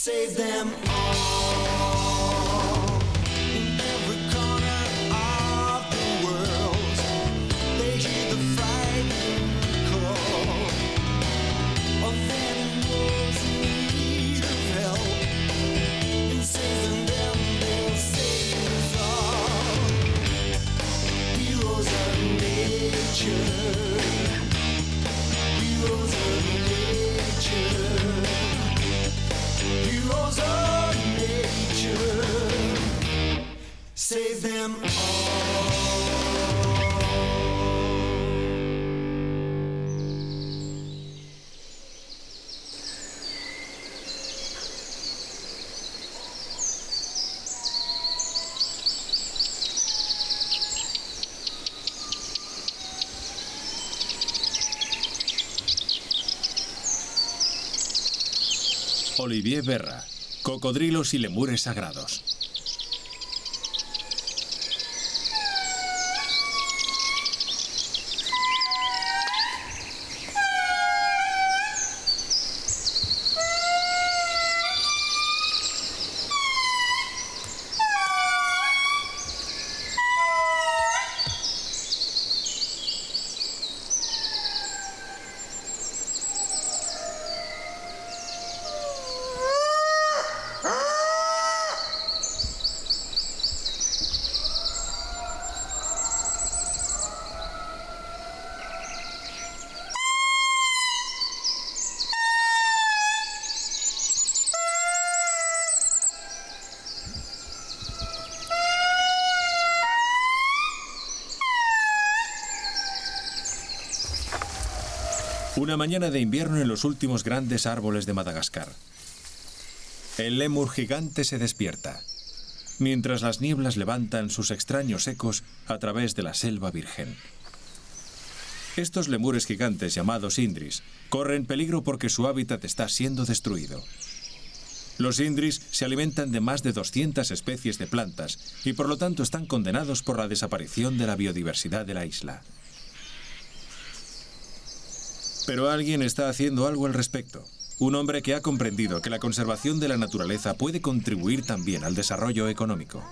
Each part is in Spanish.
Save them all in every corner of the world. They hear the frightening call of animals in need of help. In saving them, they'll save us all. Heroes of nature. Heroes of nature. Heroes of nature, save them all. Olivier Berra, cocodrilos y lemures sagrados. Una mañana de invierno en los últimos grandes árboles de Madagascar. El lémur gigante se despierta, mientras las nieblas levantan sus extraños ecos a través de la selva virgen. Estos lemures gigantes llamados indris corren peligro porque su hábitat está siendo destruido. Los indris se alimentan de más de 200 especies de plantas y por lo tanto están condenados por la desaparición de la biodiversidad de la isla. Pero alguien está haciendo algo al respecto. Un hombre que ha comprendido que la conservación de la naturaleza puede contribuir también al desarrollo económico.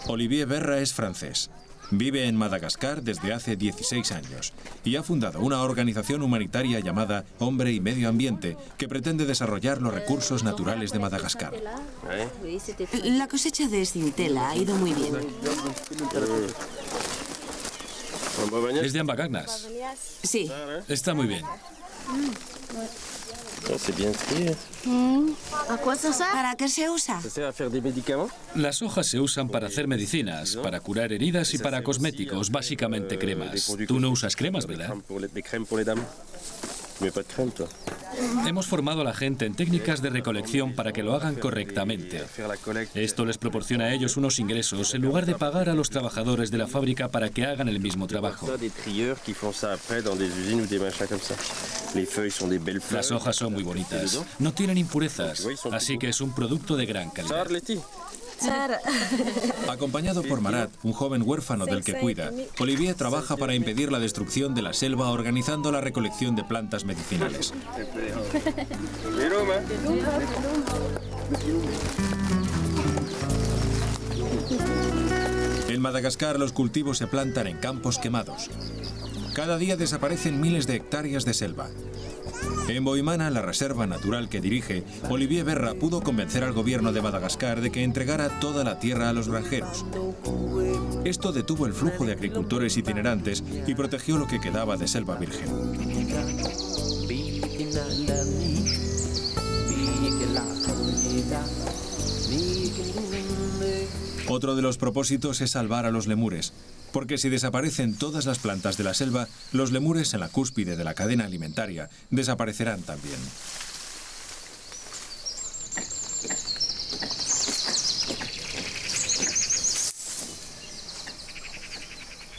Olivier Berra es francés. Vive en Madagascar desde hace 16 años y ha fundado una organización humanitaria llamada Hombre y Medio Ambiente que pretende desarrollar los recursos naturales de Madagascar. La cosecha de Sintela ha ido muy bien. Es de ambagagnas. Sí. Está muy bien. ¿Para qué se usa? Las hojas se usan para hacer medicinas, para curar heridas y para cosméticos, básicamente cremas. Tú no usas cremas, ¿verdad? Hemos formado a la gente en técnicas de recolección para que lo hagan correctamente. Esto les proporciona a ellos unos ingresos en lugar de pagar a los trabajadores de la fábrica para que hagan el mismo trabajo. Las hojas son muy bonitas, no tienen impurezas, así que es un producto de gran calidad. Acompañado por Marat, un joven huérfano del que cuida, Olivier trabaja para impedir la destrucción de la selva organizando la recolección de plantas medicinales. En Madagascar los cultivos se plantan en campos quemados. Cada día desaparecen miles de hectáreas de selva. En Boimana, la reserva natural que dirige, Olivier Berra pudo convencer al gobierno de Madagascar de que entregara toda la tierra a los granjeros. Esto detuvo el flujo de agricultores itinerantes y protegió lo que quedaba de selva virgen. Otro de los propósitos es salvar a los lemures, porque si desaparecen todas las plantas de la selva, los lemures en la cúspide de la cadena alimentaria desaparecerán también.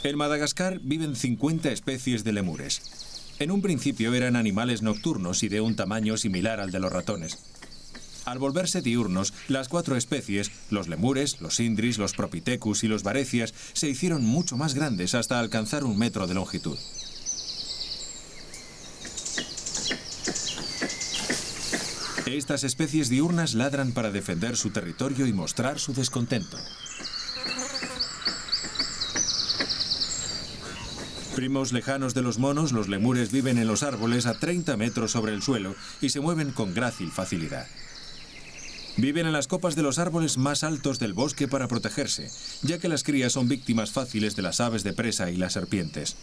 En Madagascar viven 50 especies de lemures. En un principio eran animales nocturnos y de un tamaño similar al de los ratones. Al volverse diurnos, las 4 especies, los lemures, los indris, los propithecus y los varecias, se hicieron mucho más grandes hasta alcanzar 1 metro de longitud. Estas especies diurnas ladran para defender su territorio y mostrar su descontento. Primos lejanos de los monos, los lemures viven en los árboles a 30 metros sobre el suelo y se mueven con grácil facilidad. Viven en las copas de los árboles más altos del bosque para protegerse, ya que las crías son víctimas fáciles de las aves de presa y las serpientes.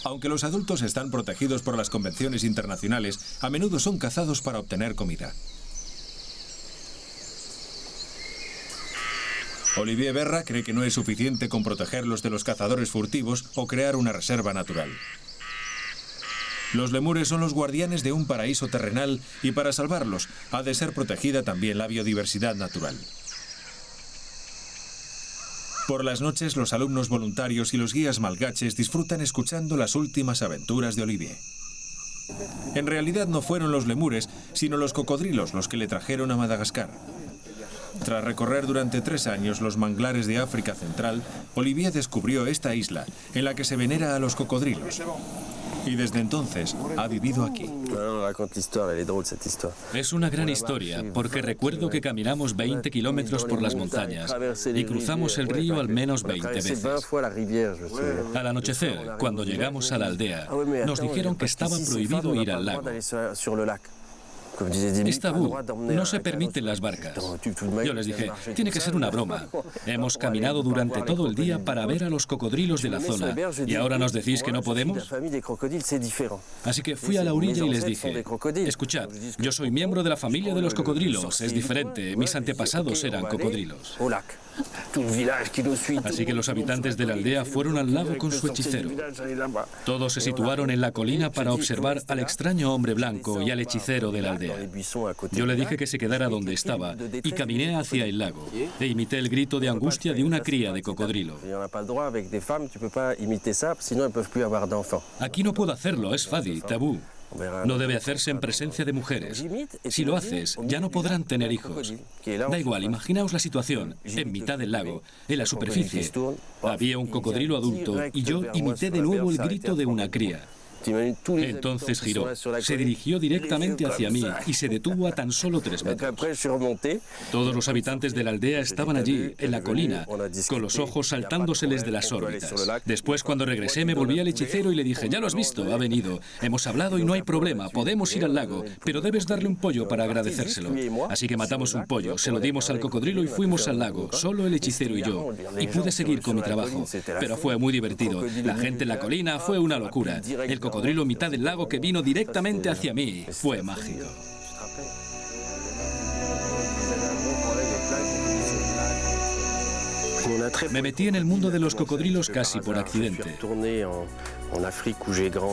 Aunque los adultos están protegidos por las convenciones internacionales, a menudo son cazados para obtener comida. Olivier Berra cree que no es suficiente con protegerlos de los cazadores furtivos o crear una reserva natural. Los lemures son los guardianes de un paraíso terrenal y para salvarlos ha de ser protegida también la biodiversidad natural. Por las noches, los alumnos voluntarios y los guías malgaches disfrutan escuchando las últimas aventuras de Olivier. En realidad no fueron los lemures, sino los cocodrilos los que le trajeron a Madagascar. Tras recorrer durante 3 años los manglares de África Central, Olivier descubrió esta isla, en la que se venera a los cocodrilos. Y desde entonces ha vivido aquí. Es una gran historia, porque recuerdo que caminamos 20 kilómetros por las montañas y cruzamos el río al menos 20 veces. Al anochecer, cuando llegamos a la aldea, nos dijeron que estaba prohibido ir al lago. Es tabú, no se permiten las barcas. Yo les dije, tiene que ser una broma. Hemos caminado durante todo el día para ver a los cocodrilos de la zona y ahora nos decís que no podemos. Así que fui a la orilla y les dije, escuchad, yo soy miembro de la familia de los cocodrilos, es diferente, mis antepasados eran cocodrilos. Así que los habitantes de la aldea fueron al lago con su hechicero. Todos se situaron en la colina para observar al extraño hombre blanco y al hechicero de la aldea. Yo le dije que se quedara donde estaba y caminé hacia el lago e imité el grito de angustia de una cría de cocodrilo. Aquí no puedo hacerlo, es fadi, tabú. No debe hacerse en presencia de mujeres. Si lo haces, ya no podrán tener hijos. Da igual, imaginaos la situación. En mitad del lago, en la superficie, había un cocodrilo adulto y yo imité de nuevo el grito de una cría. Entonces giró, se dirigió directamente hacia mí y se detuvo a tan solo 3 metros. Todos los habitantes de la aldea estaban allí, en la colina, con los ojos saltándoseles de las órbitas. Después, cuando regresé, me volví al hechicero y le dije, ya lo has visto, ha venido. Hemos hablado y no hay problema, podemos ir al lago, pero debes darle un pollo para agradecérselo. Así que matamos un pollo, se lo dimos al cocodrilo y fuimos al lago, solo el hechicero y yo. Y pude seguir con mi trabajo, pero fue muy divertido. La gente en la colina fue una locura. El cocodrilo en mitad del lago que vino directamente hacia mí. Fue mágico. Me metí en el mundo de los cocodrilos casi por accidente.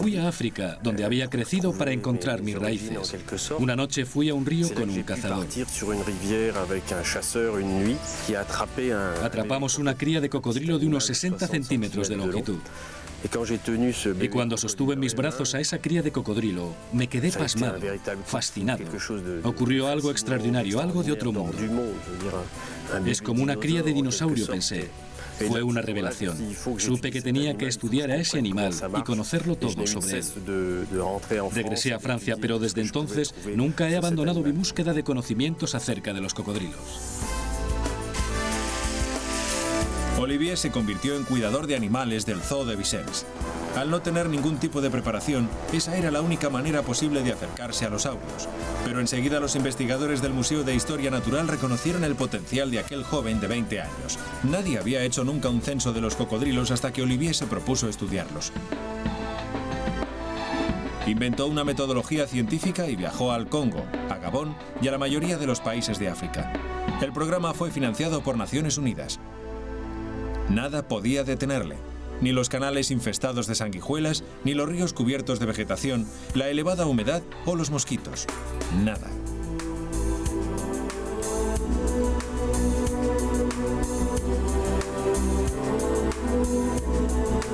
Fui a África, donde había crecido para encontrar mis raíces. Una noche fui a un río con un cazador. Atrapamos una cría de cocodrilo de unos 60 centímetros de longitud. Y cuando sostuve en mis brazos a esa cría de cocodrilo, me quedé pasmado, fascinado. Ocurrió algo extraordinario, algo de otro mundo. Es como una cría de dinosaurio, pensé. Fue una revelación. Supe que tenía que estudiar a ese animal y conocerlo todo sobre él. Regresé a Francia, pero desde entonces nunca he abandonado mi búsqueda de conocimientos acerca de los cocodrilos. Olivier se convirtió en cuidador de animales del Zoo de Vincennes. Al no tener ningún tipo de preparación, esa era la única manera posible de acercarse a los saurios. Pero enseguida los investigadores del Museo de Historia Natural reconocieron el potencial de aquel joven de 20 años. Nadie había hecho nunca un censo de los cocodrilos hasta que Olivier se propuso estudiarlos. Inventó una metodología científica y viajó al Congo, a Gabón y a la mayoría de los países de África. El programa fue financiado por Naciones Unidas. Nada podía detenerle, ni los canales infestados de sanguijuelas, ni los ríos cubiertos de vegetación, la elevada humedad o los mosquitos. Nada.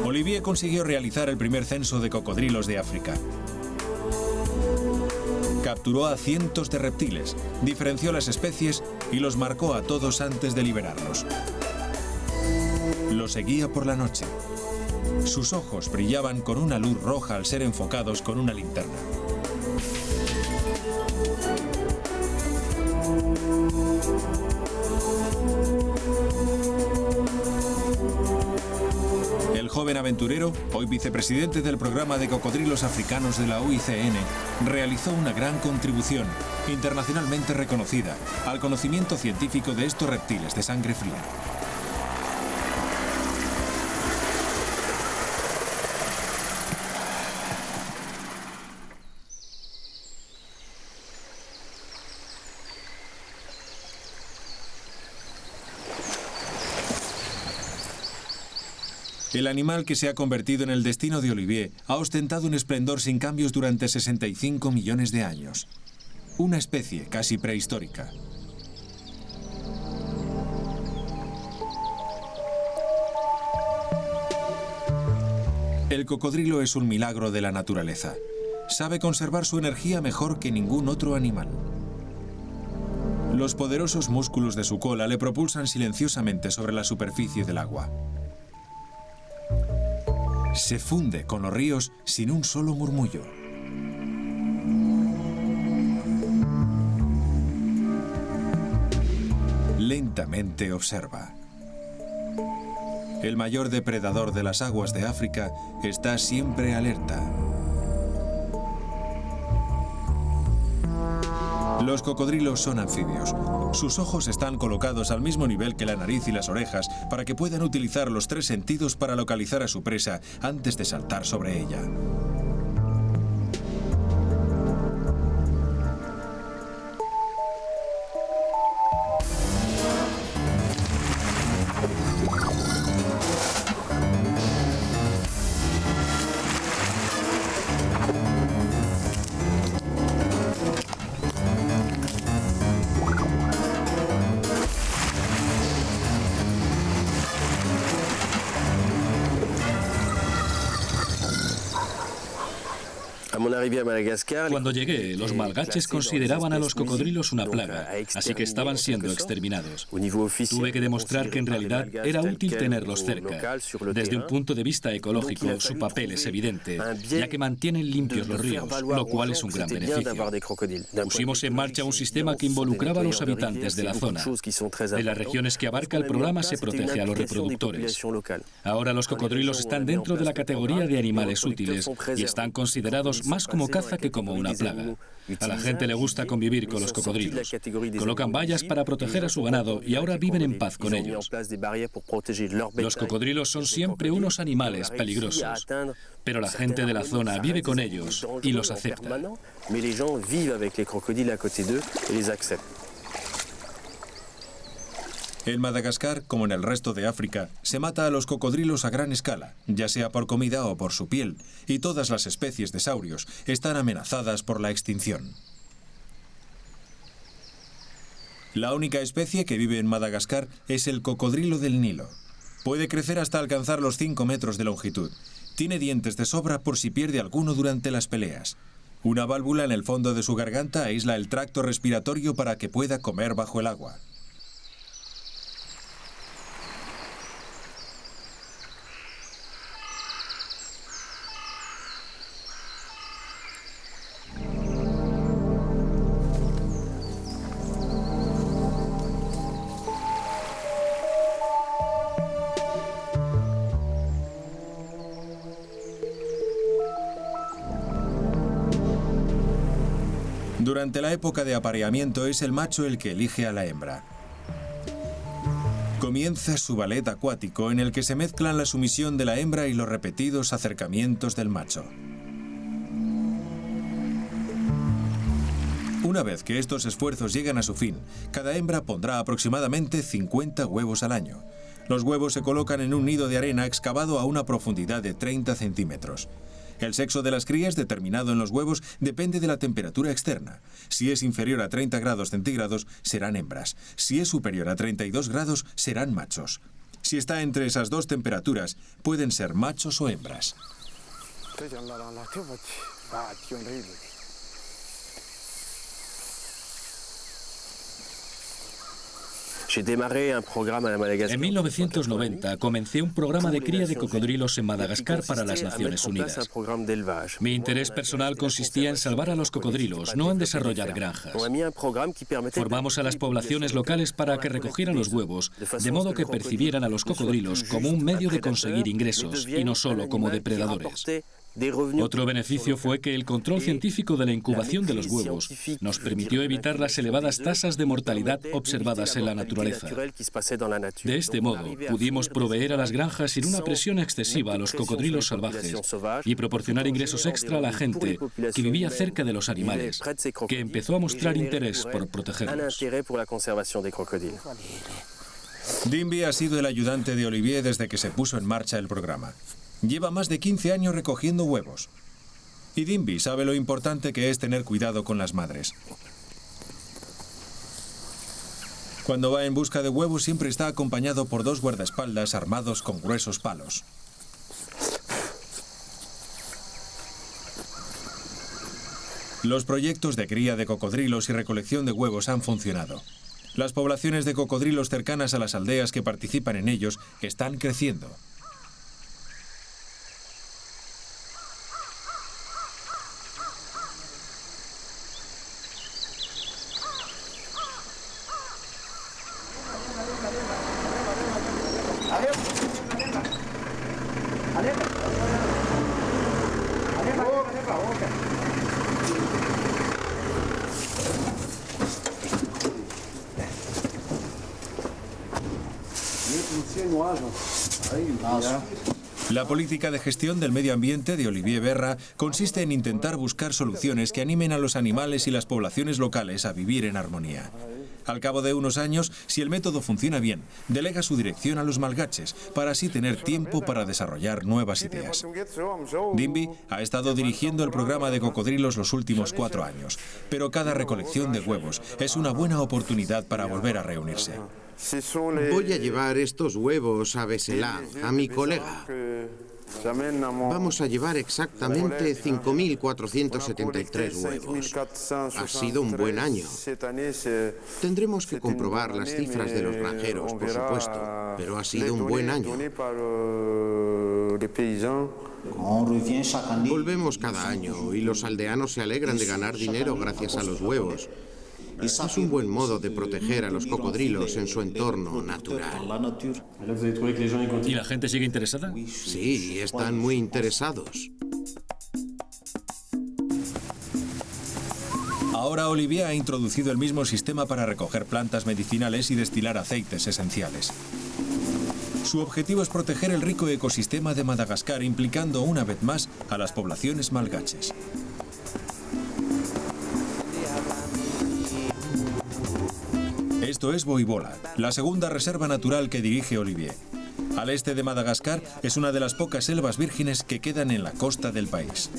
Olivier consiguió realizar el primer censo de cocodrilos de África. Capturó a cientos de reptiles, diferenció las especies y los marcó a todos antes de liberarlos. Los seguía por la noche. Sus ojos brillaban con una luz roja al ser enfocados con una linterna. El joven aventurero, hoy vicepresidente del programa de cocodrilos africanos de la UICN, realizó una gran contribución, internacionalmente reconocida, al conocimiento científico de estos reptiles de sangre fría. El animal que se ha convertido en el destino de Olivier ha ostentado un esplendor sin cambios durante 65 millones de años. Una especie casi prehistórica. El cocodrilo es un milagro de la naturaleza. Sabe conservar su energía mejor que ningún otro animal. Los poderosos músculos de su cola le propulsan silenciosamente sobre la superficie del agua. Se funde con los ríos sin un solo murmullo. Lentamente observa. El mayor depredador de las aguas de África está siempre alerta. Los cocodrilos son anfibios. Sus ojos están colocados al mismo nivel que la nariz y las orejas para que puedan utilizar los tres sentidos para localizar a su presa antes de saltar sobre ella. Cuando llegué, los malgaches consideraban a los cocodrilos una plaga, así que estaban siendo exterminados. Tuve que demostrar que en realidad era útil tenerlos cerca. Desde un punto de vista ecológico, su papel es evidente, ya que mantienen limpios los ríos, lo cual es un gran beneficio. Pusimos en marcha un sistema que involucraba a los habitantes de la zona. En las regiones que abarca el programa se protege a los reproductores. Ahora los cocodrilos están dentro de la categoría de animales útiles y están considerados más como caza que como una plaga. A la gente le gusta convivir con los cocodrilos. Colocan vallas para proteger a su ganado y ahora viven en paz con ellos. Los cocodrilos son siempre unos animales peligrosos, pero la gente de la zona vive con ellos y los acepta. En Madagascar, como en el resto de África, se mata a los cocodrilos a gran escala, ya sea por comida o por su piel, y todas las especies de saurios están amenazadas por la extinción. La única especie que vive en Madagascar es el cocodrilo del Nilo. Puede crecer hasta alcanzar los 5 metros de longitud. Tiene dientes de sobra por si pierde alguno durante las peleas. Una válvula en el fondo de su garganta aísla el tracto respiratorio para que pueda comer bajo el agua. Durante la época de apareamiento es el macho el que elige a la hembra. Comienza su ballet acuático en el que se mezclan la sumisión de la hembra y los repetidos acercamientos del macho. Una vez que estos esfuerzos llegan a su fin, cada hembra pondrá aproximadamente 50 huevos al año. Los huevos se colocan en un nido de arena excavado a una profundidad de 30 centímetros. El sexo de las crías determinado en los huevos depende de la temperatura externa. Si es inferior a 30 grados centígrados, serán hembras. Si es superior a 32 grados, serán machos. Si está entre esas dos temperaturas, pueden ser machos o hembras. En 1990 comencé un programa de cría de cocodrilos en Madagascar para las Naciones Unidas. Mi interés personal consistía en salvar a los cocodrilos, no en desarrollar granjas. Formamos a las poblaciones locales para que recogieran los huevos, de modo que percibieran a los cocodrilos como un medio de conseguir ingresos y no solo como depredadores. Otro beneficio fue que el control científico de la incubación de los huevos nos permitió evitar las elevadas tasas de mortalidad observadas en la naturaleza. De este modo, pudimos proveer a las granjas sin una presión excesiva a los cocodrilos salvajes y proporcionar ingresos extra a la gente que vivía cerca de los animales, que empezó a mostrar interés por protegerlos. Dimby ha sido el ayudante de Olivier desde que se puso en marcha el programa. Lleva más de 15 años recogiendo huevos. Y Dimby sabe lo importante que es tener cuidado con las madres. Cuando va en busca de huevos siempre está acompañado por 2 guardaespaldas armados con gruesos palos. Los proyectos de cría de cocodrilos y recolección de huevos han funcionado. Las poblaciones de cocodrilos cercanas a las aldeas que participan en ellos están creciendo. La política de gestión del medio ambiente de Olivier Berra consiste en intentar buscar soluciones que animen a los animales y las poblaciones locales a vivir en armonía. Al cabo de unos años, si el método funciona bien, delega su dirección a los malgaches para así tener tiempo para desarrollar nuevas ideas. Dimby ha estado dirigiendo el programa de cocodrilos los últimos 4 años, pero cada recolección de huevos es una buena oportunidad para volver a reunirse. Voy a llevar estos huevos a Beselá, a mi colega. Vamos a llevar exactamente 5.473 huevos. Ha sido un buen año. Tendremos que comprobar las cifras de los granjeros, por supuesto, pero ha sido un buen año. Volvemos cada año y los aldeanos se alegran de ganar dinero gracias a los huevos. Es un buen modo de proteger a los cocodrilos en su entorno natural. ¿Y la gente sigue interesada? Sí, están muy interesados. Ahora Olivier ha introducido el mismo sistema para recoger plantas medicinales y destilar aceites esenciales. Su objetivo es proteger el rico ecosistema de Madagascar, implicando una vez más a las poblaciones malgaches. Esto es Boibola, la segunda reserva natural que dirige Olivier. Al este de Madagascar es una de las pocas selvas vírgenes que quedan en la costa del país.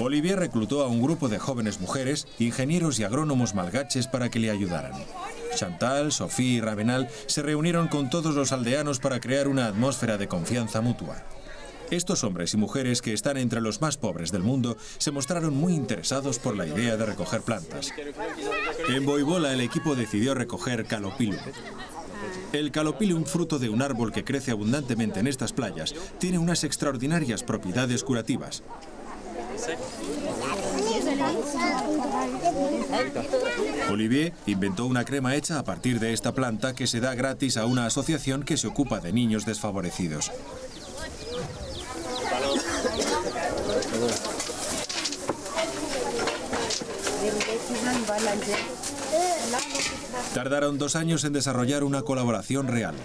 Olivier reclutó a un grupo de jóvenes mujeres, ingenieros y agrónomos malgaches para que le ayudaran. Chantal, Sophie y Ravenal se reunieron con todos los aldeanos para crear una atmósfera de confianza mutua. Estos hombres y mujeres, que están entre los más pobres del mundo, se mostraron muy interesados por la idea de recoger plantas. En Boibola el equipo decidió recoger Calopilum. El Calopilum, fruto de un árbol que crece abundantemente en estas playas, tiene unas extraordinarias propiedades curativas. Olivier inventó una crema hecha a partir de esta planta que se da gratis a una asociación que se ocupa de niños desfavorecidos. Tardaron 2 años en desarrollar una colaboración real.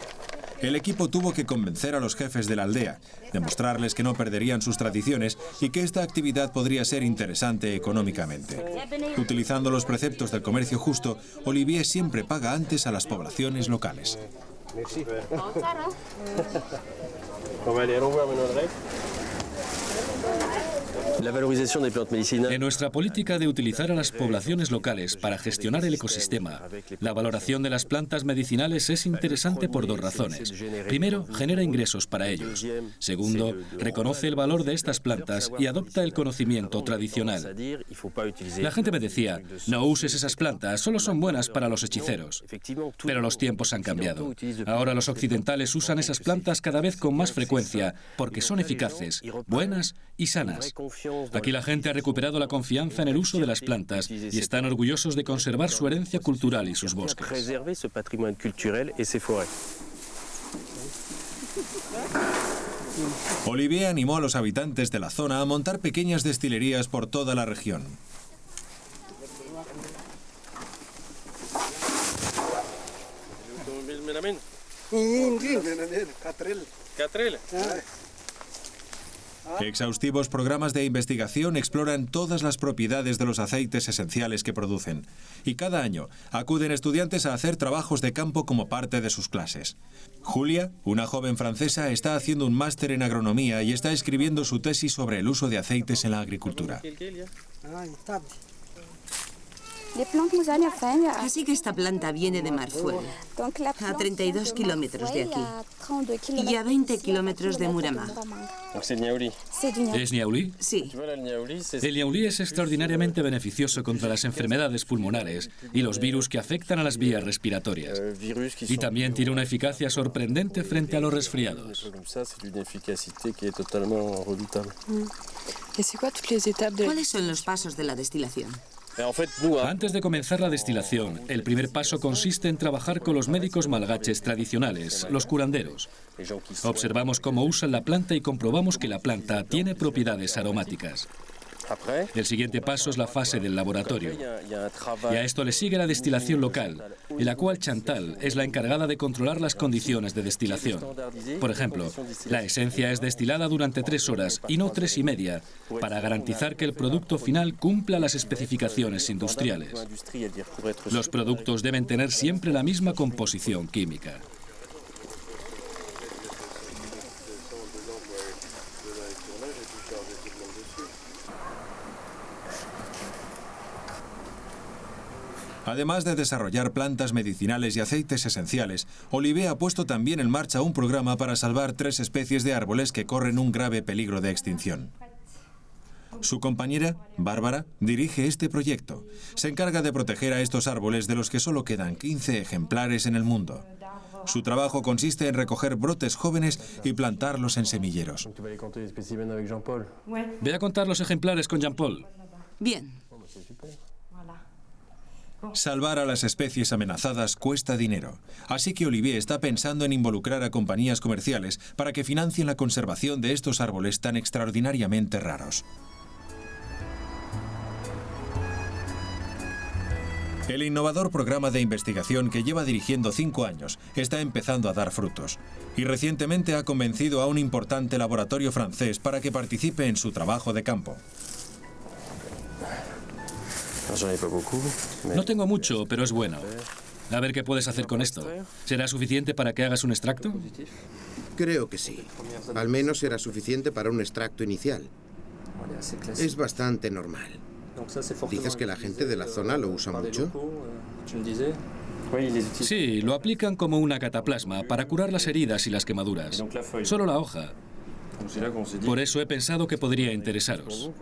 El equipo tuvo que convencer a los jefes de la aldea, demostrarles que no perderían sus tradiciones y que esta actividad podría ser interesante económicamente. Utilizando los preceptos del comercio justo, Olivier siempre paga antes a las poblaciones locales. En nuestra política de utilizar a las poblaciones locales para gestionar el ecosistema, la valoración de las plantas medicinales es interesante por 2 razones. Primero, genera ingresos para ellos. Segundo, reconoce el valor de estas plantas y adopta el conocimiento tradicional. La gente me decía, no uses esas plantas, solo son buenas para los hechiceros. Pero los tiempos han cambiado. Ahora los occidentales usan esas plantas cada vez con más frecuencia porque son eficaces, buenas y sanas. Aquí la gente ha recuperado la confianza en el uso de las plantas y están orgullosos de conservar su herencia cultural y sus bosques. Olivier animó a los habitantes de la zona a montar pequeñas destilerías por toda la región. Exhaustivos programas de investigación exploran todas las propiedades de los aceites esenciales que producen. Y cada año acuden estudiantes a hacer trabajos de campo como parte de sus clases. Julia, una joven francesa, está haciendo un máster en agronomía y está escribiendo su tesis sobre el uso de aceites en la agricultura. Así que esta planta viene de Marfuel, a 32 kilómetros de aquí, y a 20 kilómetros de Muramá. ¿Es ñaulí? Sí. El ñaulí es extraordinariamente beneficioso contra las enfermedades pulmonares y los virus que afectan a las vías respiratorias. Y también tiene una eficacia sorprendente frente a los resfriados. ¿Cuáles son los pasos de la destilación? Antes de comenzar la destilación, el primer paso consiste en trabajar con los médicos malgaches tradicionales, los curanderos. Observamos cómo usan la planta y comprobamos que la planta tiene propiedades aromáticas. El siguiente paso es la fase del laboratorio. Y a esto le sigue la destilación local, en la cual Chantal es la encargada de controlar las condiciones de destilación. Por ejemplo, la esencia es destilada durante 3 horas y no 3 y media, para garantizar que el producto final cumpla las especificaciones industriales. Los productos deben tener siempre la misma composición química. Además de desarrollar plantas medicinales y aceites esenciales, Olivier ha puesto también en marcha un programa para salvar 3 especies de árboles que corren un grave peligro de extinción. Su compañera, Bárbara, dirige este proyecto. Se encarga de proteger a estos árboles de los que solo quedan 15 ejemplares en el mundo. Su trabajo consiste en recoger brotes jóvenes y plantarlos en semilleros. Ve a contar los ejemplares con Jean-Paul. Bien. Salvar a las especies amenazadas cuesta dinero, así que Olivier está pensando en involucrar a compañías comerciales para que financien la conservación de estos árboles tan extraordinariamente raros. El innovador programa de investigación que lleva dirigiendo 5 años está empezando a dar frutos, y recientemente ha convencido a un importante laboratorio francés para que participe en su trabajo de campo. No tengo mucho, pero es bueno. A ver qué puedes hacer con esto. ¿Será suficiente para que hagas un extracto? Creo que sí. Al menos será suficiente para un extracto inicial. Es bastante normal. ¿Dices que la gente de la zona lo usa mucho? Sí, lo aplican como una cataplasma para curar las heridas y las quemaduras. Solo la hoja. Por eso he pensado que podría interesaros.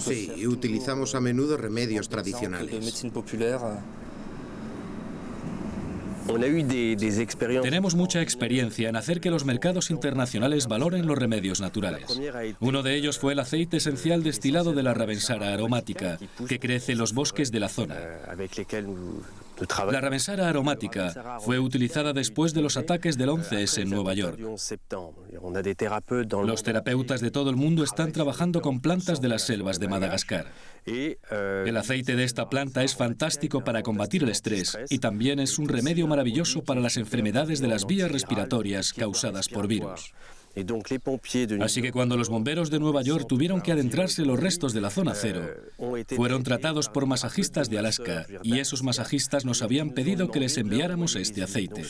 Sí, utilizamos a menudo remedios tradicionales. Tenemos mucha experiencia en hacer que los mercados internacionales valoren los remedios naturales. Uno de ellos fue el aceite esencial destilado de la ravensara aromática, que crece en los bosques de la zona. La ramensara aromática fue utilizada después de los ataques del 11S en Nueva York. Los terapeutas de todo el mundo están trabajando con plantas de las selvas de Madagascar. El aceite de esta planta es fantástico para combatir el estrés y también es un remedio maravilloso para las enfermedades de las vías respiratorias causadas por virus. Así que cuando los bomberos de Nueva York tuvieron que adentrarse en los restos de la zona cero, fueron tratados por masajistas de Alaska y esos masajistas nos habían pedido que les enviáramos este aceite.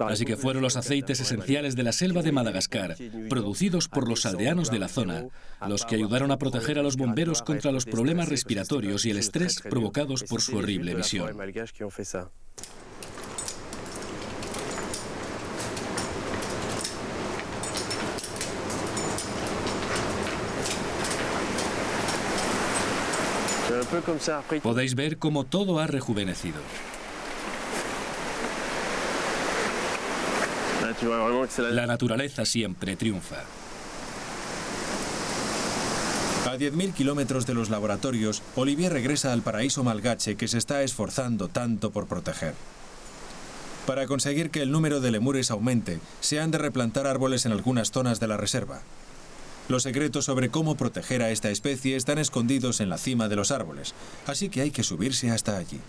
Así que fueron los aceites esenciales de la selva de Madagascar, producidos por los aldeanos de la zona, los que ayudaron a proteger a los bomberos contra los problemas respiratorios y el estrés provocados por su horrible emisión. Podéis ver cómo todo ha rejuvenecido. La naturaleza siempre triunfa. A 10.000 kilómetros de los laboratorios, Olivier regresa al paraíso malgache que se está esforzando tanto por proteger. Para conseguir que el número de lemures aumente, se han de replantar árboles en algunas zonas de la reserva. Los secretos sobre cómo proteger a esta especie están escondidos en la cima de los árboles, así que hay que subirse hasta allí.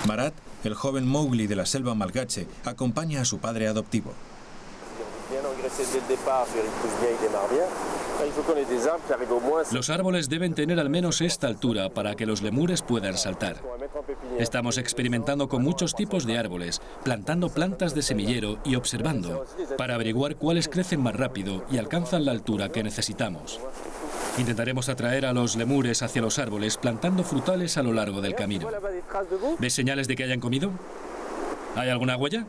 Marat, el joven Mowgli de la selva malgache, acompaña a su padre adoptivo. Los árboles deben tener al menos esta altura para que los lemures puedan saltar. Estamos experimentando con muchos tipos de árboles, plantando plantas de semillero y observando para averiguar cuáles crecen más rápido y alcanzan la altura que necesitamos. Intentaremos atraer a los lemures hacia los árboles plantando frutales a lo largo del camino. ¿Ves señales de que hayan comido? ¿Hay alguna huella?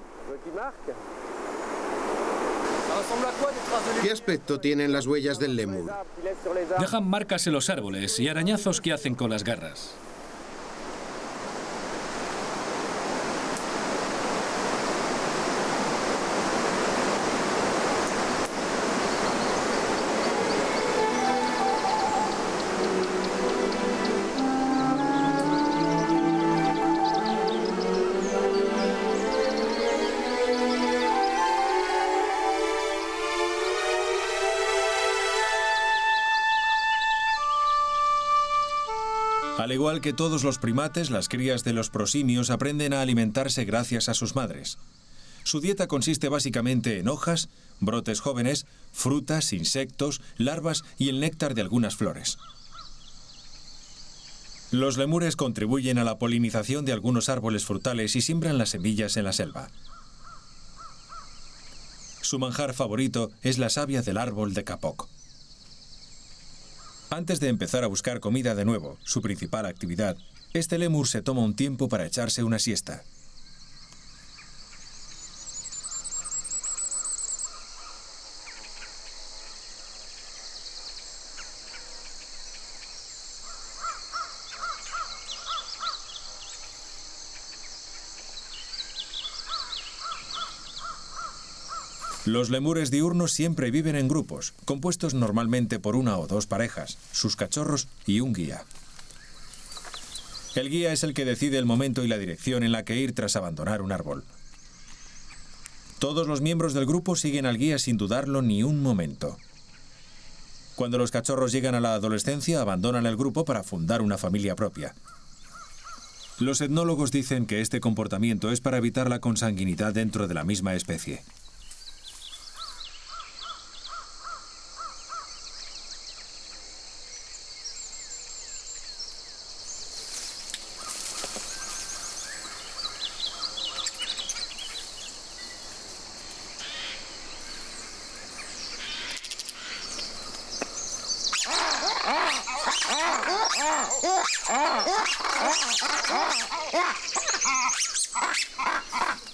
¿Qué aspecto tienen las huellas del lémur? Dejan marcas en los árboles y arañazos que hacen con las garras. Al igual que todos los primates, las crías de los prosimios aprenden a alimentarse gracias a sus madres. Su dieta consiste básicamente en hojas, brotes jóvenes, frutas, insectos, larvas y el néctar de algunas flores. Los lemures contribuyen a la polinización de algunos árboles frutales y siembran las semillas en la selva. Su manjar favorito es la savia del árbol de kapok. Antes de empezar a buscar comida de nuevo, su principal actividad, este lémur se toma un tiempo para echarse una siesta. Los lemures diurnos siempre viven en grupos, compuestos normalmente por una o dos parejas, sus cachorros y un guía. El guía es el que decide el momento y la dirección en la que ir tras abandonar un árbol. Todos los miembros del grupo siguen al guía sin dudarlo ni un momento. Cuando los cachorros llegan a la adolescencia, abandonan el grupo para fundar una familia propia. Los etnólogos dicen que este comportamiento es para evitar la consanguinidad dentro de la misma especie.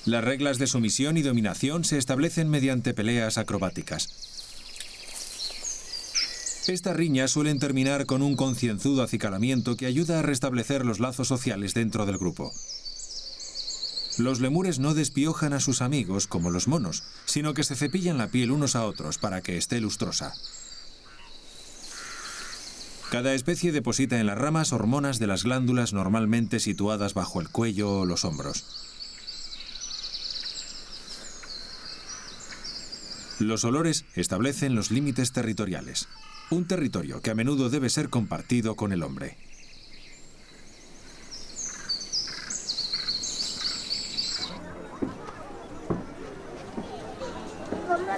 Las reglas de sumisión y dominación se establecen mediante peleas acrobáticas. Estas riñas suelen terminar con un concienzudo acicalamiento que ayuda a restablecer los lazos sociales dentro del grupo. Los lemures no despiojan a sus amigos como los monos, sino que se cepillan la piel unos a otros para que esté lustrosa. Cada especie deposita en las ramas hormonas de las glándulas normalmente situadas bajo el cuello o los hombros. Los olores establecen los límites territoriales, un territorio que a menudo debe ser compartido con el hombre.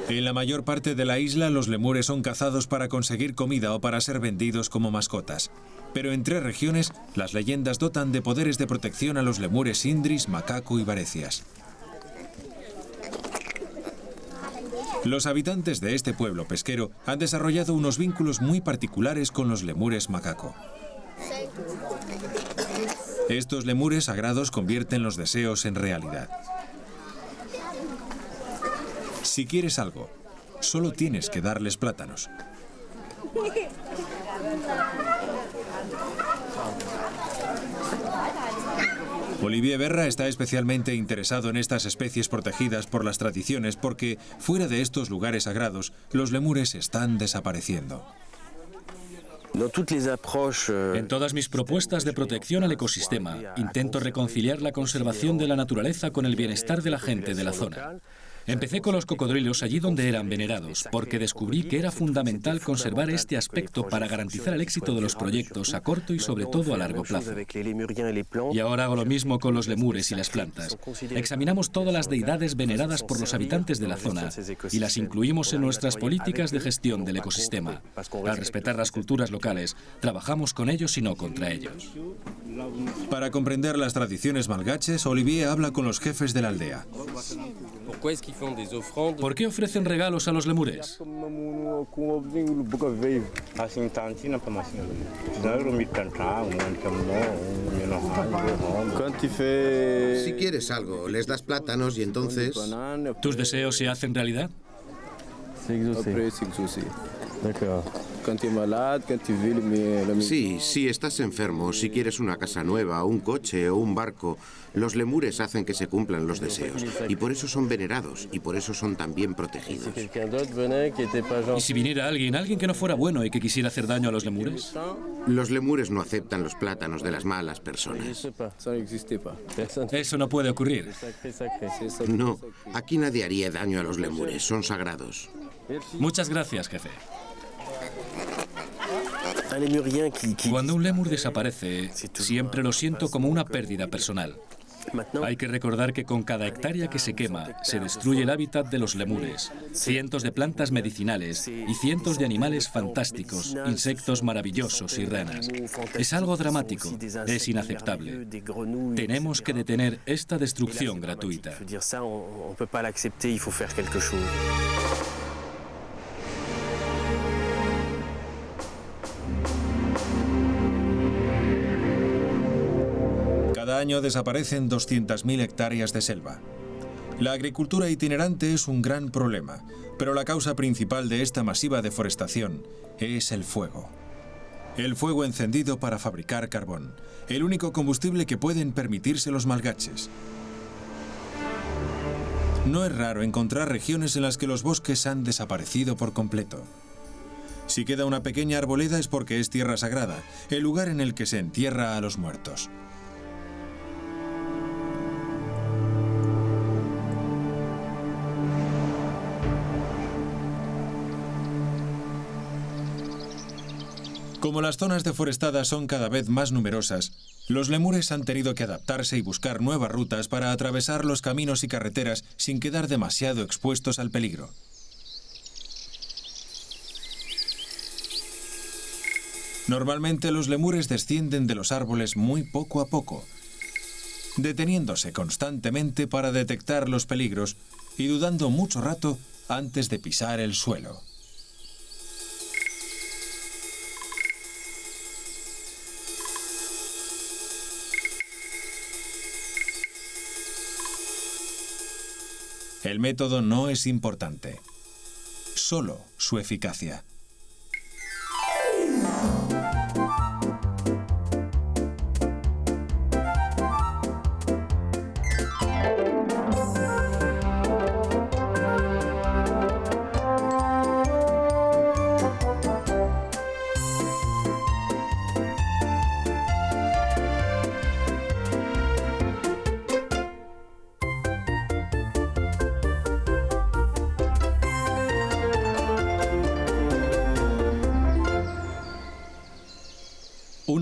En la mayor parte de la isla, los lemures son cazados para conseguir comida o para ser vendidos como mascotas. Pero en 3 regiones, las leyendas dotan de poderes de protección a los lemures indris, macaco y varecias. Los habitantes de este pueblo pesquero han desarrollado unos vínculos muy particulares con los lemures macaco. Estos lemures sagrados convierten los deseos en realidad. Si quieres algo, solo tienes que darles plátanos. Olivier Berra está especialmente interesado en estas especies protegidas por las tradiciones porque, fuera de estos lugares sagrados, los lemures están desapareciendo. En todas mis propuestas de protección al ecosistema, intento reconciliar la conservación de la naturaleza con el bienestar de la gente de la zona. Empecé con los cocodrilos allí donde eran venerados, porque descubrí que era fundamental conservar este aspecto para garantizar el éxito de los proyectos a corto y sobre todo a largo plazo. Y ahora hago lo mismo con los lemures y las plantas. Examinamos todas las deidades veneradas por los habitantes de la zona y las incluimos en nuestras políticas de gestión del ecosistema. Al respetar las culturas locales, trabajamos con ellos y no contra ellos. Para comprender las tradiciones malgaches, Olivier habla con los jefes de la aldea. ¿Por qué ofrecen regalos a los lemures? Si quieres algo, les das plátanos y entonces... ¿Tus deseos se hacen realidad? Sí, si estás enfermo, si quieres una casa nueva, un coche o un barco, los lemures hacen que se cumplan los deseos. Y por eso son venerados, y por eso son también protegidos. ¿Y si viniera alguien que no fuera bueno y que quisiera hacer daño a los lemures? Los lemures no aceptan los plátanos de las malas personas. Eso no puede ocurrir. No, aquí nadie haría daño a los lemures, son sagrados. Muchas gracias, jefe. Cuando un lémur desaparece, siempre lo siento como una pérdida personal. Hay que recordar que con cada hectárea que se quema, se destruye el hábitat de los lemures, cientos de plantas medicinales y cientos de animales fantásticos, insectos maravillosos y ranas. Es algo dramático, es inaceptable. Tenemos que detener esta destrucción gratuita. Cada año desaparecen 200.000 hectáreas de selva. La agricultura itinerante es un gran problema, pero la causa principal de esta masiva deforestación es el fuego. El fuego encendido para fabricar carbón, el único combustible que pueden permitirse los malgaches. No es raro encontrar regiones en las que los bosques han desaparecido por completo. Si queda una pequeña arboleda es porque es tierra sagrada, el lugar en el que se entierra a los muertos. Como las zonas deforestadas son cada vez más numerosas, los lemures han tenido que adaptarse y buscar nuevas rutas para atravesar los caminos y carreteras sin quedar demasiado expuestos al peligro. Normalmente los lemures descienden de los árboles muy poco a poco, deteniéndose constantemente para detectar los peligros y dudando mucho rato antes de pisar el suelo. El método no es importante, solo su eficacia.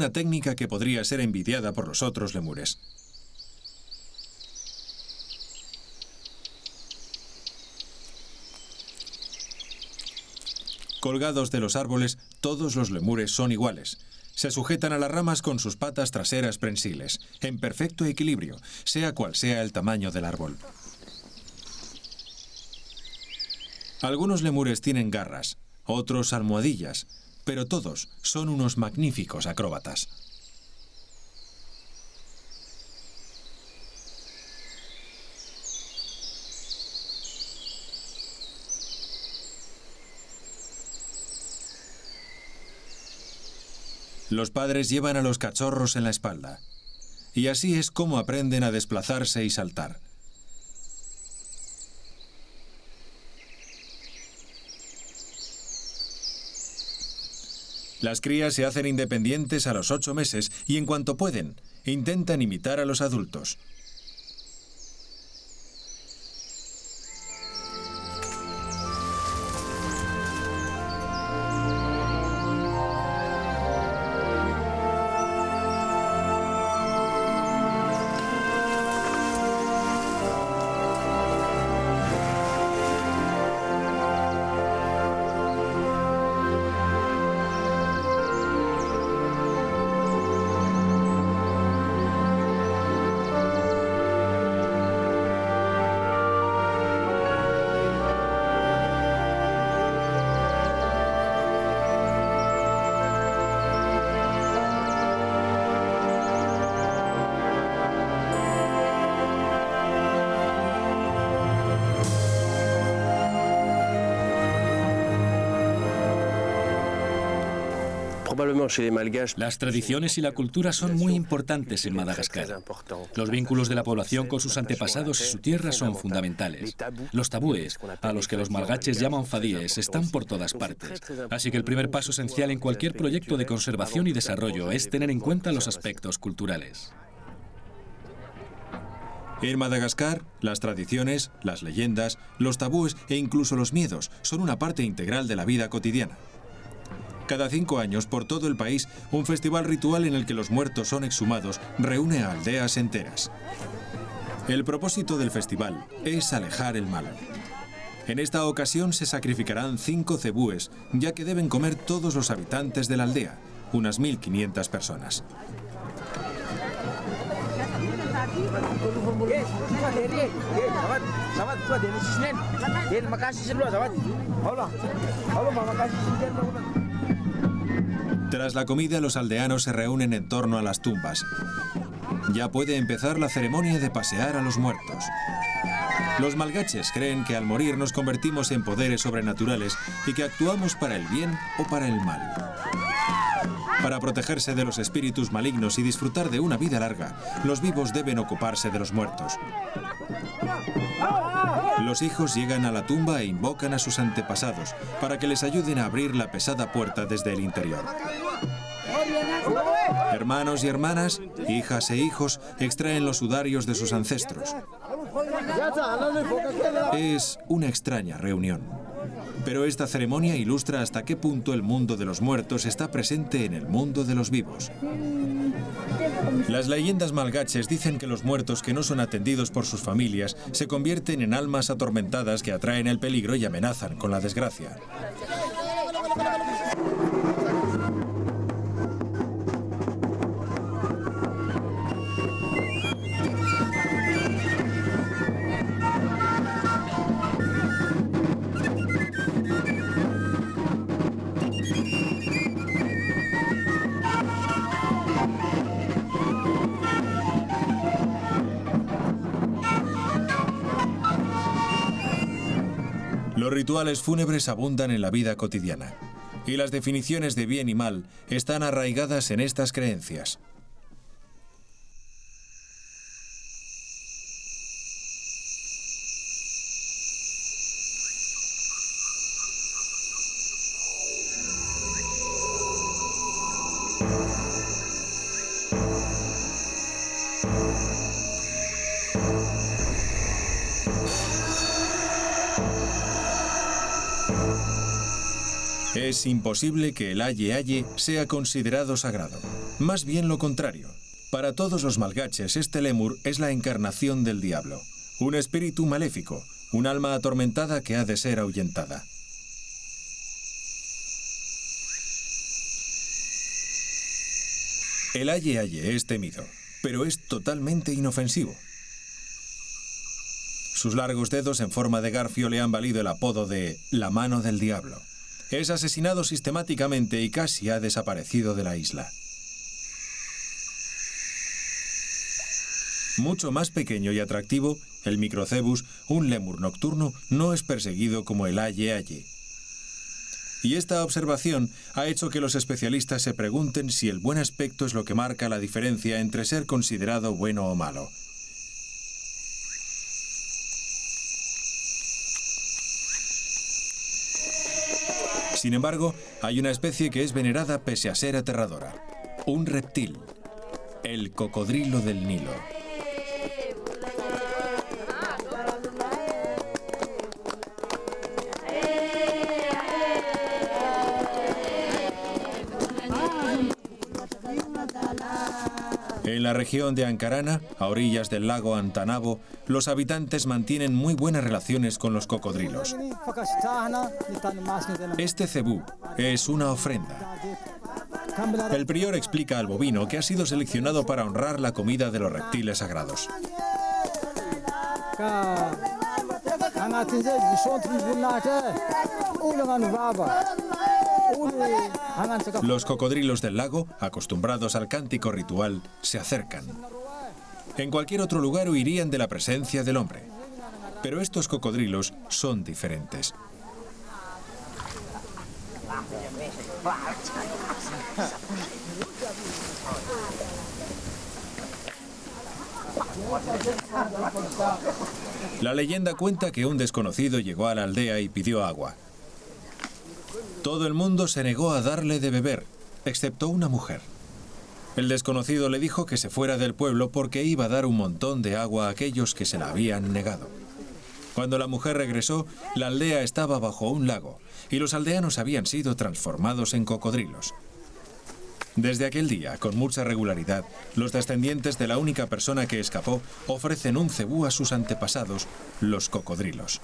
una técnica que podría ser envidiada por los otros lemures. Colgados de los árboles, todos los lemures son iguales. Se sujetan a las ramas con sus patas traseras prensiles, en perfecto equilibrio, sea cual sea el tamaño del árbol. Algunos lemures tienen garras, otros almohadillas, pero todos son unos magníficos acróbatas. Los padres llevan a los cachorros en la espalda, y así es como aprenden a desplazarse y saltar. Las crías se hacen independientes a los 8 meses y en cuanto pueden, intentan imitar a los adultos. Las tradiciones y la cultura son muy importantes en Madagascar. Los vínculos de la población con sus antepasados y su tierra son fundamentales. Los tabúes, a los que los malgaches llaman fadíes, están por todas partes. Así que el primer paso esencial en cualquier proyecto de conservación y desarrollo es tener en cuenta los aspectos culturales. En Madagascar, las tradiciones, las leyendas, los tabúes e incluso los miedos son una parte integral de la vida cotidiana. Cada 5 años, por todo el país, un festival ritual en el que los muertos son exhumados reúne a aldeas enteras. El propósito del festival es alejar el mal. En esta ocasión se sacrificarán 5 cebúes, ya que deben comer todos los habitantes de la aldea, unas 1.500 personas. Tras la comida, los aldeanos se reúnen en torno a las tumbas. Ya puede empezar la ceremonia de pasear a los muertos. Los malgaches creen que al morir nos convertimos en poderes sobrenaturales y que actuamos para el bien o para el mal. Para protegerse de los espíritus malignos y disfrutar de una vida larga, los vivos deben ocuparse de los muertos. Los hijos llegan a la tumba e invocan a sus antepasados para que les ayuden a abrir la pesada puerta desde el interior. Hermanos y hermanas, hijas e hijos extraen los sudarios de sus ancestros. Es una extraña reunión. Pero esta ceremonia ilustra hasta qué punto el mundo de los muertos está presente en el mundo de los vivos. Las leyendas malgaches dicen que los muertos que no son atendidos por sus familias se convierten en almas atormentadas que atraen el peligro y amenazan con la desgracia. Los rituales fúnebres abundan en la vida cotidiana, y las definiciones de bien y mal están arraigadas en estas creencias. Es imposible que el aye-aye sea considerado sagrado. Más bien lo contrario. Para todos los malgaches, este lémur es la encarnación del diablo. Un espíritu maléfico, un alma atormentada que ha de ser ahuyentada. El aye-aye es temido, pero es totalmente inofensivo. Sus largos dedos en forma de garfio le han valido el apodo de la mano del diablo. Es asesinado sistemáticamente y casi ha desaparecido de la isla. Mucho más pequeño y atractivo, el Microcebus, un lémur nocturno, no es perseguido como el aye-aye. Y esta observación ha hecho que los especialistas se pregunten si el buen aspecto es lo que marca la diferencia entre ser considerado bueno o malo. Sin embargo, hay una especie que es venerada pese a ser aterradora. Un reptil. El cocodrilo del Nilo. En la región de Ankarana, a orillas del lago Antanabo, los habitantes mantienen muy buenas relaciones con los cocodrilos. Este cebú es una ofrenda. El prior explica al bovino que ha sido seleccionado para honrar la comida de los reptiles sagrados. Los cocodrilos del lago, acostumbrados al cántico ritual, se acercan. En cualquier otro lugar huirían de la presencia del hombre. Pero estos cocodrilos son diferentes. La leyenda cuenta que un desconocido llegó a la aldea y pidió agua. Todo el mundo se negó a darle de beber, excepto una mujer. El desconocido le dijo que se fuera del pueblo porque iba a dar un montón de agua a aquellos que se la habían negado. Cuando la mujer regresó, la aldea estaba bajo un lago y los aldeanos habían sido transformados en cocodrilos. Desde aquel día, con mucha regularidad, los descendientes de la única persona que escapó ofrecen un cebú a sus antepasados, los cocodrilos.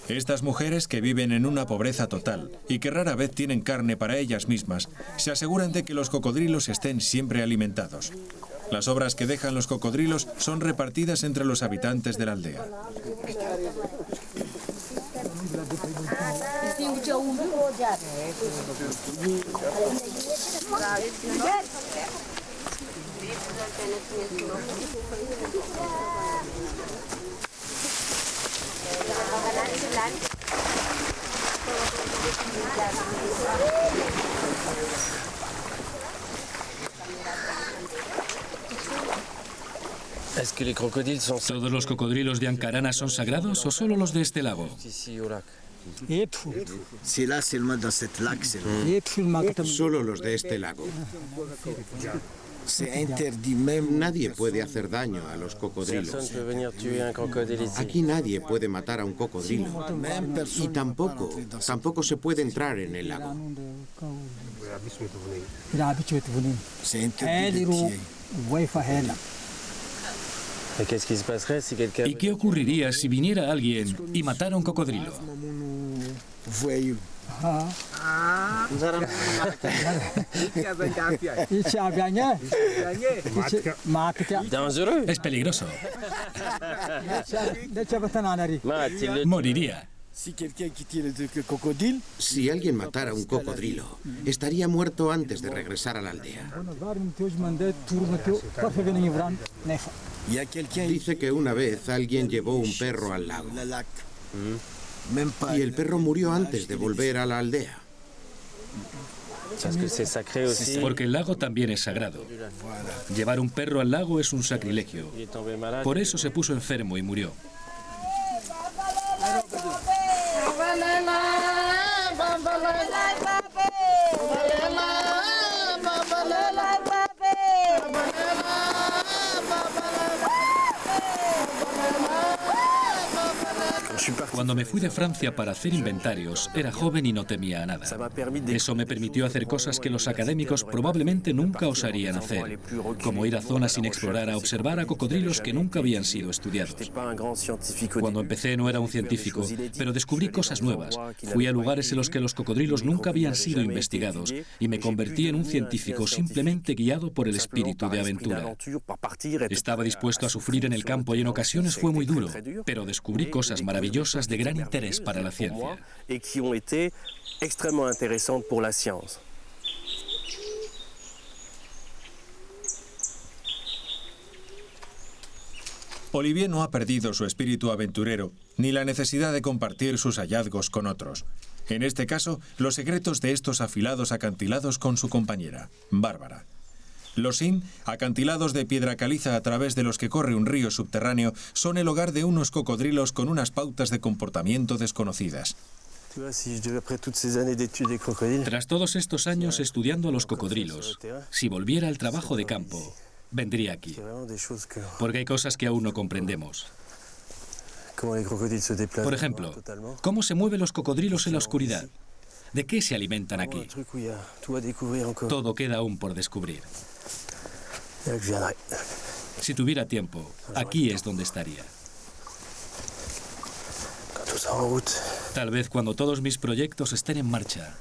Estas mujeres, que viven en una pobreza total y que rara vez tienen carne para ellas mismas, se aseguran de que los cocodrilos estén siempre alimentados. Las obras que dejan los cocodrilos son repartidas entre los habitantes de la aldea. ¿Todos los cocodrilos de Ankarana son sagrados o solo los de este lago? Solo los de este lago. Nadie puede hacer daño a los cocodrilos. Aquí nadie puede matar a un cocodrilo. Y tampoco se puede entrar en el lago. ¿Y qué ocurriría si viniera alguien y matara a un cocodrilo? Es peligroso. Moriría. Si alguien matara un cocodrilo, estaría muerto antes de regresar a la aldea. Dice que una vez alguien llevó un perro al lago y el perro murió antes de volver a la aldea. Porque el lago también es sagrado. Llevar un perro al lago es un sacrilegio. Por eso se puso enfermo y murió. Cuando me fui de Francia para hacer inventarios, era joven y no temía a nada. Eso me permitió hacer cosas que los académicos probablemente nunca osarían hacer, como ir a zonas sin explorar a observar a cocodrilos que nunca habían sido estudiados. Cuando empecé no era un científico, pero descubrí cosas nuevas. Fui a lugares en los que los cocodrilos nunca habían sido investigados y me convertí en un científico simplemente guiado por el espíritu de aventura. Estaba dispuesto a sufrir en el campo y en ocasiones fue muy duro, pero descubrí cosas maravillosas de gran interés para la ciencia. Olivier no ha perdido su espíritu aventurero ni la necesidad de compartir sus hallazgos con otros. En este caso, los secretos de estos afilados acantilados con su compañera, Bárbara. Los Sim, acantilados de piedra caliza a través de los que corre un río subterráneo, son el hogar de unos cocodrilos con unas pautas de comportamiento desconocidas. Tras todos estos años estudiando a los cocodrilos, si volviera al trabajo de campo, vendría aquí. Porque hay cosas que aún no comprendemos. Por ejemplo, ¿cómo se mueven los cocodrilos en la oscuridad? ¿De qué se alimentan aquí? Todo queda aún por descubrir. Si tuviera tiempo, aquí es donde estaría. Tal vez cuando todos mis proyectos estén en marcha.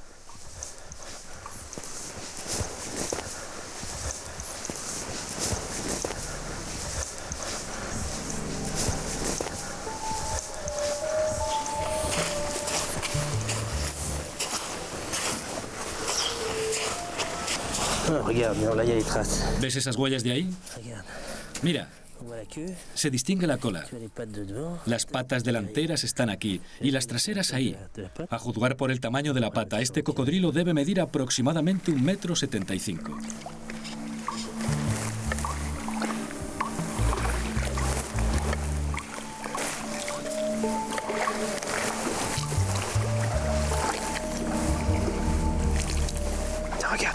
¿Ves esas huellas de ahí? Mira, se distingue la cola. Las patas delanteras están aquí y las traseras ahí. A juzgar por el tamaño de la pata, este cocodrilo debe medir aproximadamente 1,75 m.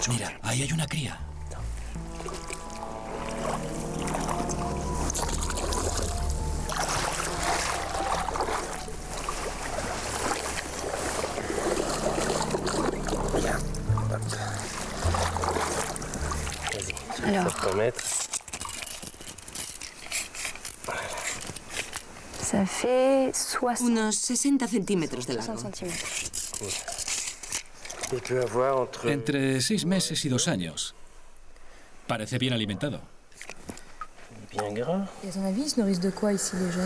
Mira, ahí hay una cría. Unos 60 centímetros de largo. Entre 6 meses y 2 años. Parece bien alimentado.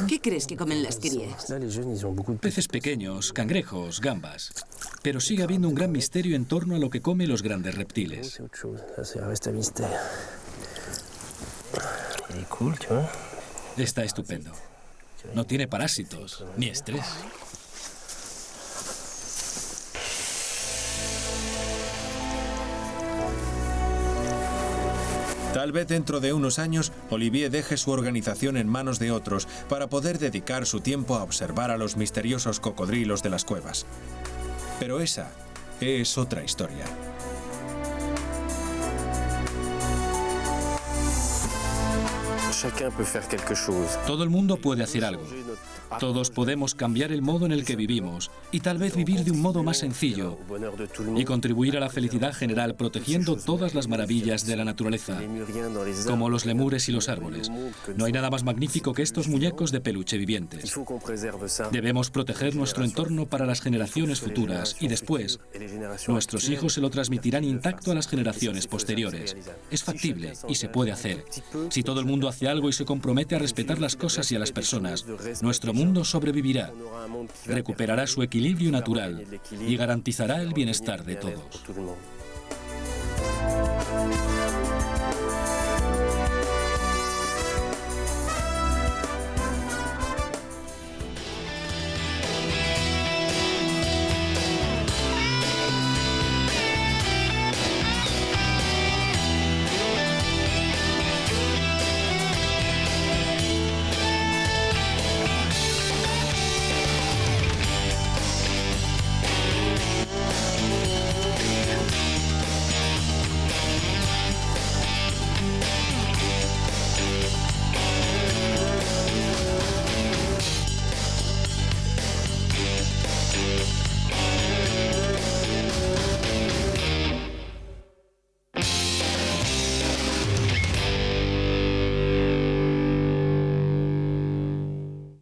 ¿Qué crees que comen las crías? Peces pequeños, cangrejos, gambas. Pero sigue habiendo un gran misterio en torno a lo que comen los grandes reptiles. Está estupendo. No tiene parásitos, ni estrés. Tal vez dentro de unos años, Olivier deje su organización en manos de otros para poder dedicar su tiempo a observar a los misteriosos cocodrilos de las cuevas. Pero esa es otra historia. Todo el mundo puede hacer algo. Todos podemos cambiar el modo en el que vivimos y tal vez vivir de un modo más sencillo y contribuir a la felicidad general protegiendo todas las maravillas de la naturaleza, como los lemures y los árboles. No hay nada más magnífico que estos muñecos de peluche vivientes. Debemos proteger nuestro entorno para las generaciones futuras y después nuestros hijos se lo transmitirán intacto a las generaciones posteriores. Es factible y se puede hacer. Si todo el mundo hace algo y se compromete a respetar las cosas y a las personas, nuestro mundo sobrevivirá, recuperará su equilibrio natural y garantizará el bienestar de todos.